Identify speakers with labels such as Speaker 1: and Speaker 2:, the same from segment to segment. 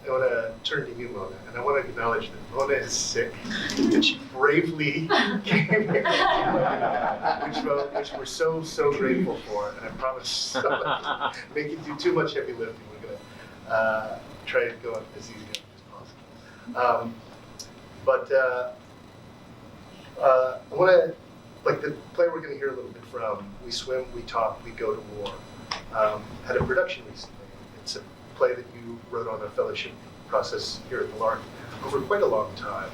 Speaker 1: I want to turn to you, Mona, and I want to acknowledge that Mona is sick, and she bravely came here, which we're so grateful for. And I promise not to make you do too much heavy lifting. We're going to try to go as easy as possible. I want to, like the play we're going to hear a little bit from, We Swim, We Talk, We Go to War, had a production recently. It's a play that you wrote on a fellowship process here at the Lark over quite a long time,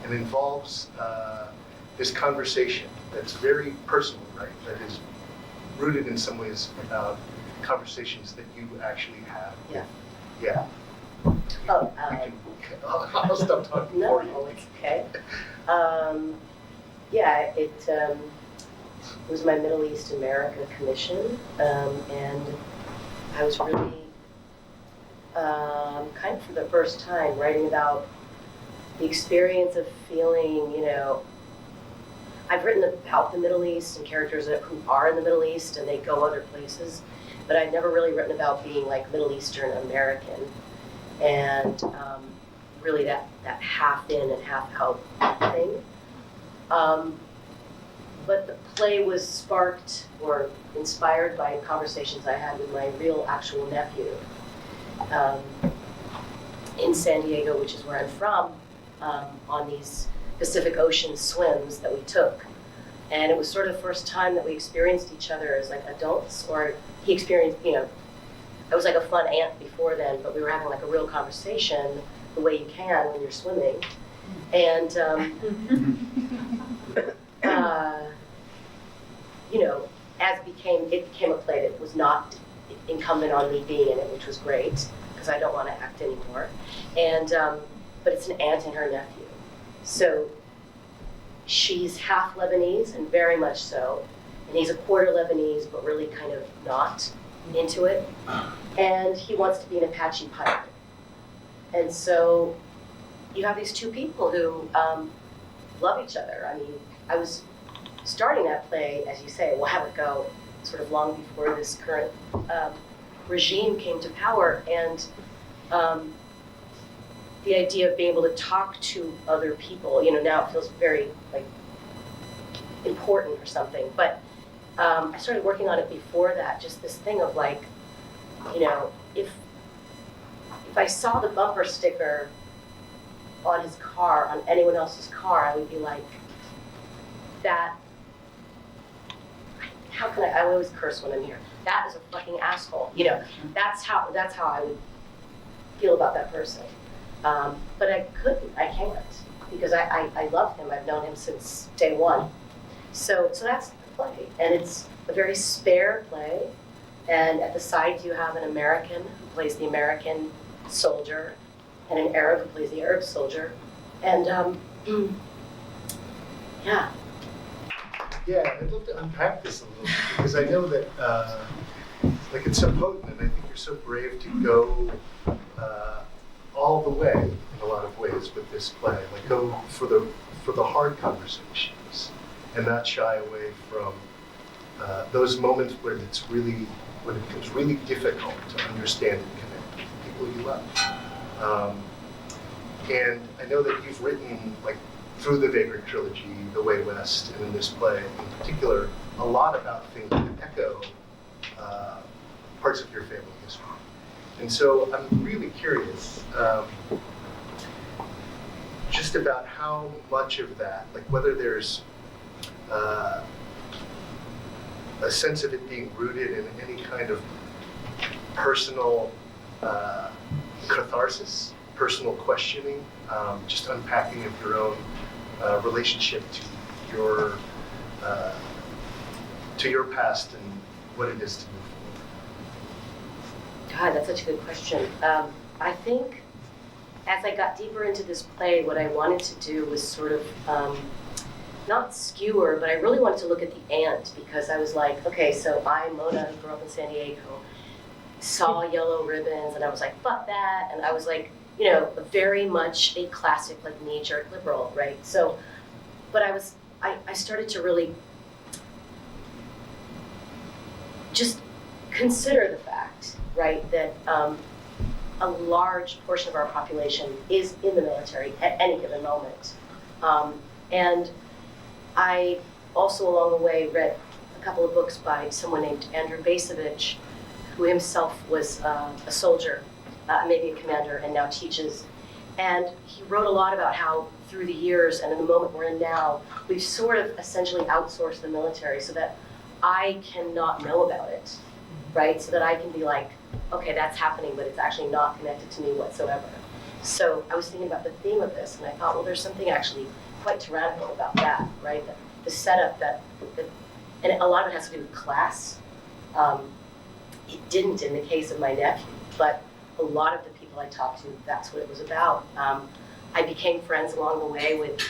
Speaker 1: and involves this conversation that's very personal, right? That is rooted in some ways about conversations that you actually have. Yeah. I'll stop talking for you.
Speaker 2: No, it's okay. It was my Middle East America commission, and I was really kind of for the first time writing about the experience of feeling, I've written about the Middle East and characters who are in the Middle East and they go other places, but I'd never really written about being like Middle Eastern American, and really that half in and half out thing. But the play was sparked or inspired by conversations I had with my real actual nephew in San Diego, which is where I'm from, on these Pacific Ocean swims that we took. And it was sort of the first time that we experienced each other as like adults, or he experienced, I was like a fun aunt before then, but we were having like a real conversation the way you can when you're swimming. And, it became a play that was not incumbent on me being in it, which was great, because I don't want to act anymore. And, but it's an aunt and her nephew. So she's half Lebanese, and very much so. And he's a quarter Lebanese, but really kind of not into it. And he wants to be an Apache pilot. And so you have these two people who love each other. I mean, I was starting that play, as you say, a while ago, sort of long before this current regime came to power. And the idea of being able to talk to other people, now it feels very like important or something. But I started working on it before that, just this thing of like, if I saw the bumper sticker on his car, on anyone else's car, I would be like, that, how can I always curse when I'm here. That is a fucking asshole. That's how I would feel about that person. But I can't, because I love him. I've known him since day one. So that's the play, and it's a very spare play. And at the sides you have an American who plays the American soldier, and an Arab who plays the Arab soldier. And
Speaker 1: Yeah, I'd love to unpack this a little bit, because I know that it's so potent, and I think you're so brave to go all the way in a lot of ways with this play. Like go for the hard conversations and not shy away from those moments when it becomes really difficult to understand and connect with the people you love. And I know that you've written, like, through the Vagrant trilogy, The Way West, and in this play in particular, a lot about things that echo parts of your family history. And so I'm really curious just about how much of that, like whether there's a sense of it being rooted in any kind of personal catharsis, personal questioning, just unpacking of your own relationship to your past and what it is to move forward.
Speaker 2: God, that's such a good question. I think as I got deeper into this play, what I wanted to do was sort of not skewer, but I really wanted to look at the aunt, because I was like, okay, so I'm Mona, who grew up in San Diego, saw yellow ribbons, and I was like, fuck that, and I was like, very much a classic, like, knee-jerk liberal, right? So, but I started to really just consider the fact, right, that a large portion of our population is in the military at any given moment. And I also along the way read a couple of books by someone named Andrew Basovich, who himself was a soldier, maybe a commander, and now teaches. And he wrote a lot about how through the years and in the moment we're in now, we've sort of essentially outsourced the military so that I cannot know about it, right? So that I can be like, okay, that's happening, but it's actually not connected to me whatsoever. So I was thinking about the theme of this, and I thought, well, there's something actually quite tyrannical about that, right? The setup that and a lot of it has to do with class. It didn't in the case of my nephew, but a lot of the people I talked to, that's what it was about. I became friends along the way with,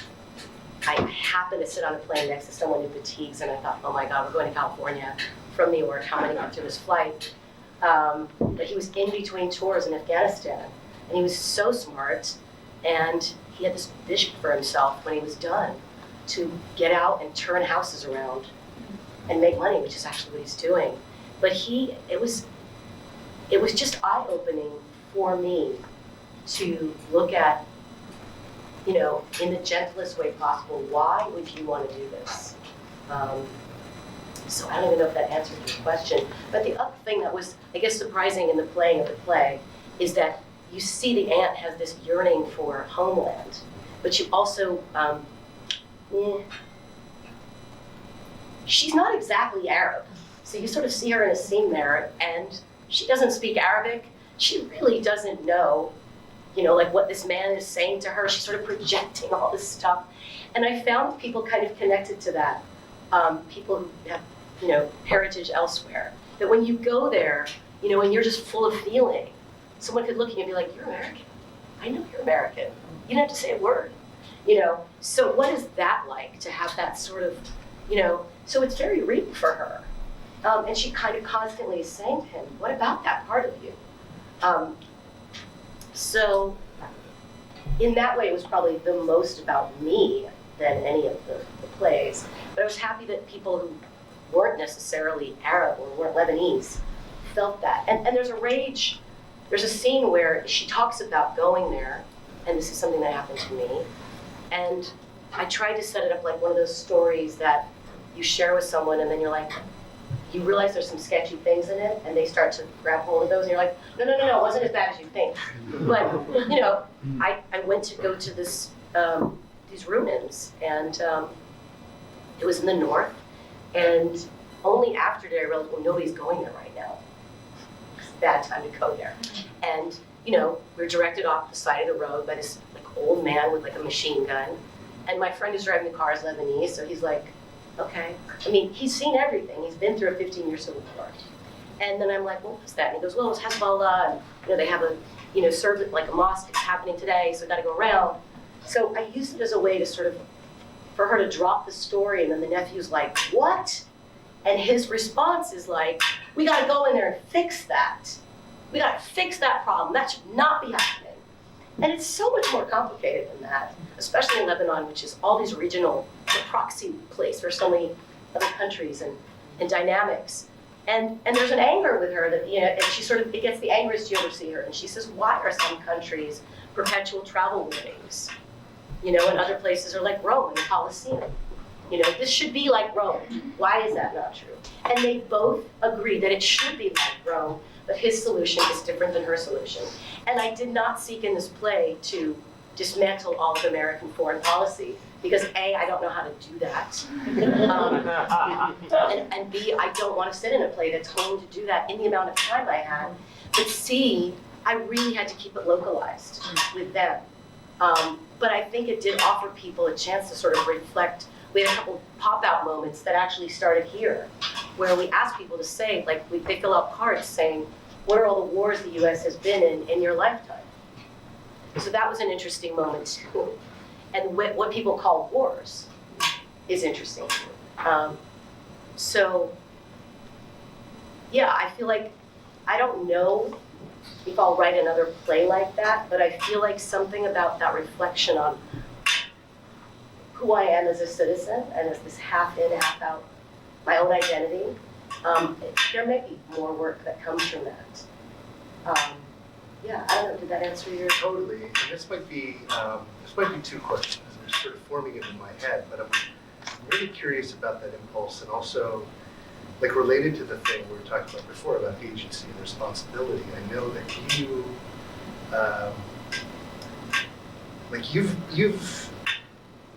Speaker 2: I happened to sit on a plane next to someone in fatigues, and I thought, oh my God, we're going to California from New York, how many got through this flight? But he was in between tours in Afghanistan, and he was so smart, and he had this vision for himself when he was done to get out and turn houses around and make money, which is actually what he's doing. But it was just eye-opening for me to look at, you know, in the gentlest way possible, why would you want to do this? So I don't even know if that answered your question. But the other thing that was, I guess, surprising in the playing of the play is that you see the aunt has this yearning for homeland, but you also, she's not exactly Arab. So you sort of see her in a scene there, and she doesn't speak Arabic. She really doesn't know, you know, like what this man is saying to her. She's sort of projecting all this stuff. And I found people kind of connected to that. People who have, you know, heritage elsewhere. That when you go there, you know, and you're just full of feeling, someone could look at you and be like, you're American. I know you're American. You don't have to say a word, you know. So what is that like to have that sort of, you know, so it's very real for her. And she kind of constantly is saying to him, what about that part of you? So in that way, it was probably the most about me than any of the plays. But I was happy that people who weren't necessarily Arab or weren't Lebanese felt that. And there's a rage, there's a scene where she talks about going there, and this is something that happened to me. And I tried to set it up like one of those stories that you share with someone and then you're like, you realize there's some sketchy things in it, and they start to grab hold of those, and you're like, no, it wasn't as bad as you think. But, you know, I went to go to this, these ruins, and it was in the north, and only after did I realize, well, nobody's going there right now. It's a bad time to go there. And, you know, we're directed off the side of the road by this like old man with like a machine gun, and my friend who's driving the car is Lebanese, so he's like, okay. I mean, he's seen everything. He's been through a 15-year civil war. And then I'm like, what was that? And he goes, well, it's Hezbollah, and, you know, they have a, you know, served like a mosque. It's happening today, so I got to go around. So I used it as a way to sort of, for her to drop the story, and then the nephew's like, what? And his response is like, we got to go in there and fix that. We got to fix that problem. That should not be happening. And it's so much more complicated than that, especially in Lebanon, which is all these regional, the proxy place for so many other countries and dynamics. And there's an anger with her that, you know, and she sort of, it gets the angriest you ever see her. And she says, why are some countries perpetual travel warnings? You know, and other places are like Rome and the Colosseum. You know, this should be like Rome. Why is that not true? And they both agree that it should be like Rome, but his solution is different than her solution. And I did not seek in this play to dismantle all of American foreign policy, because A, I don't know how to do that, and B, I don't want to sit in a play that's honed to do that in the amount of time I had, but C, I really had to keep it localized with them. But I think it did offer people a chance to sort of reflect. We had a couple pop-out moments that actually started here, where we asked people to say, like, they fill out cards saying, what are all the wars the US has been in your lifetime? So that was an interesting moment too. And what people call wars is interesting. So, yeah, I feel like, I don't know if I'll write another play like that, but I feel like something about that reflection on who I am as a citizen and as this half in, half out, my own identity. There may be more work that comes from that. Yeah, I don't know, did that answer your?
Speaker 1: Totally, and this might be two questions. They're sort of forming it in my head, but I'm really curious about that impulse, and also, like, related to the thing we were talking about before about agency and responsibility. I know that you,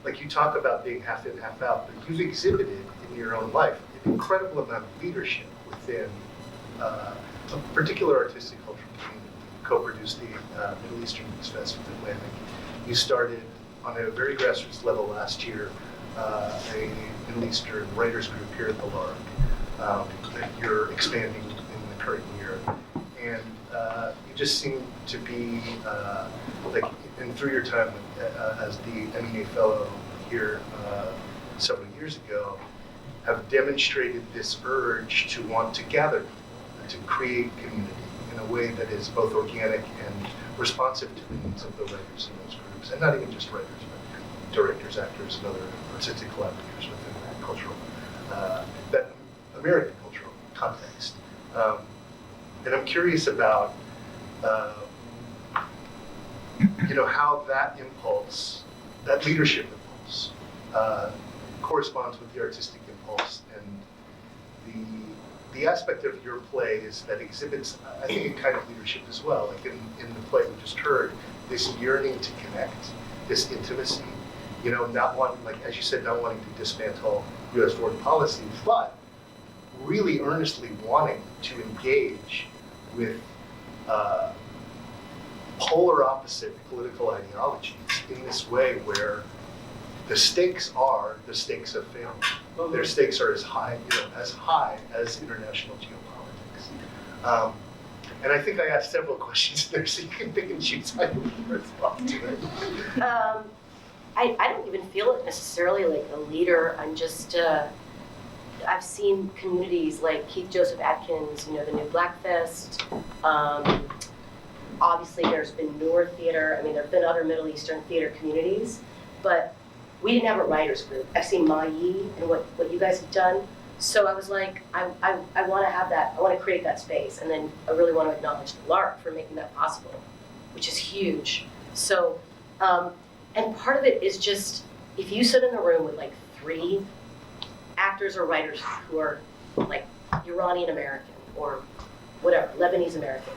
Speaker 1: like you talk about being half in, half out, but you've exhibited in your own life an incredible amount of leadership within a particular artistic cultural community. You co-produced the Middle Eastern Youth Fest with Atlantic. You started on a very grassroots level last year a Middle Eastern writers group here at the Lark that you're expanding in the current year. And you just seem to be, and through your time as the MEA Fellow here several years ago, have demonstrated this urge to want to gather people, to create community in a way that is both organic and responsive to the needs of the writers in those groups, and not even just writers, but directors, actors, and other artistic collaborators within that cultural, that American cultural context. And I'm curious about, how that impulse, that leadership impulse, corresponds with the artistic impulse, and the aspect of your play is that exhibits, I think, a kind of leadership as well. Like in the play we just heard, this yearning to connect, this intimacy, not wanting, like as you said, not wanting to dismantle U.S. foreign policy, but really earnestly wanting to engage with polar opposite political ideologies in this way where the stakes are the stakes of family.
Speaker 2: Mm-hmm.
Speaker 1: Their stakes are as high as international geopolitics. And I think I asked several questions there, so you can pick and choose how you respond to it.
Speaker 2: I don't even feel it necessarily like a leader. I'm just, I've seen communities like Keith Joseph Atkins, the new Black Fest. Obviously, there's been Noor Theater. I mean, there have been other Middle Eastern theater communities, but we didn't have a writers group. I've seen Mayi and what you guys have done. So I was like, I want to have that. I want to create that space. And then I really want to acknowledge the Lark for making that possible, which is huge. So, and part of it is just, if you sit in the room with like 3 actors or writers who are like Iranian American or whatever, Lebanese American,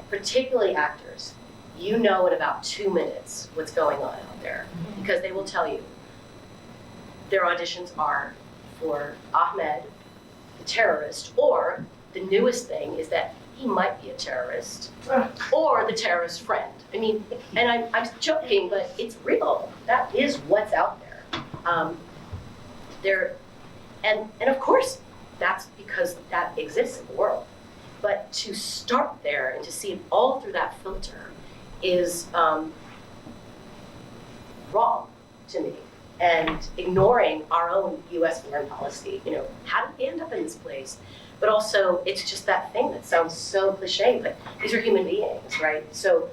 Speaker 2: particularly actors, in about 2 minutes what's going on out there, because they will tell you their auditions are for Ahmed, the terrorist, or the newest thing is that he might be a terrorist, or the terrorist friend. I mean, and I'm joking, but it's real. That is what's out there. And of course, that's because that exists in the world. But to start there and to see it all through that filter is wrong to me, and ignoring our own U.S. foreign policy. How did we end up in this place? But also, it's just that thing that sounds so cliche, but these are human beings, right? So,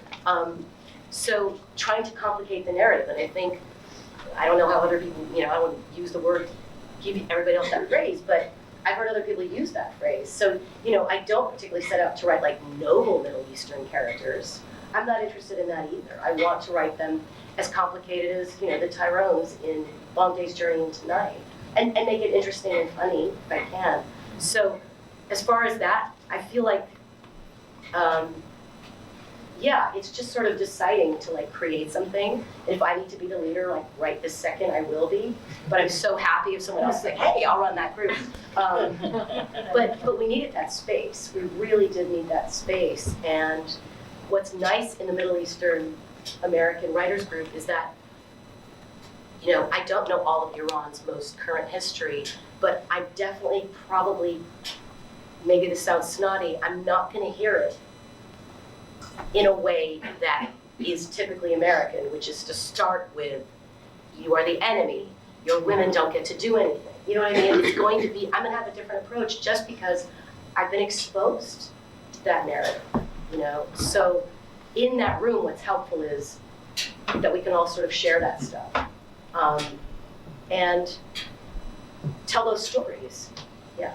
Speaker 2: so trying to complicate the narrative, and I think, I don't know how other people, I don't want to use the word, give everybody else that phrase, but I've heard other people use that phrase. So, I don't particularly set out to write like noble Middle Eastern characters. I'm not interested in that either. I want to write them as complicated as, the Tyrones in Long Day's Journey into Night, and make it interesting and funny if I can. So, as far as that, I feel like, it's just sort of deciding to like create something. And if I need to be the leader, like right this second, I will be. But I'm so happy if someone else is like, hey, I'll run that group. But we needed that space. We really did need that space. And what's nice in the Middle Eastern American Writers Group is that, I don't know all of Iran's most current history, but I'm definitely probably, maybe this sounds snotty, I'm not going to hear it in a way that is typically American, which is to start with, you are the enemy, your women don't get to do anything. You know what I mean? It's going to be, I'm going to have a different approach just because I've been exposed to that narrative, So in that room, what's helpful is that we can all sort of share that stuff and tell those stories. Yeah.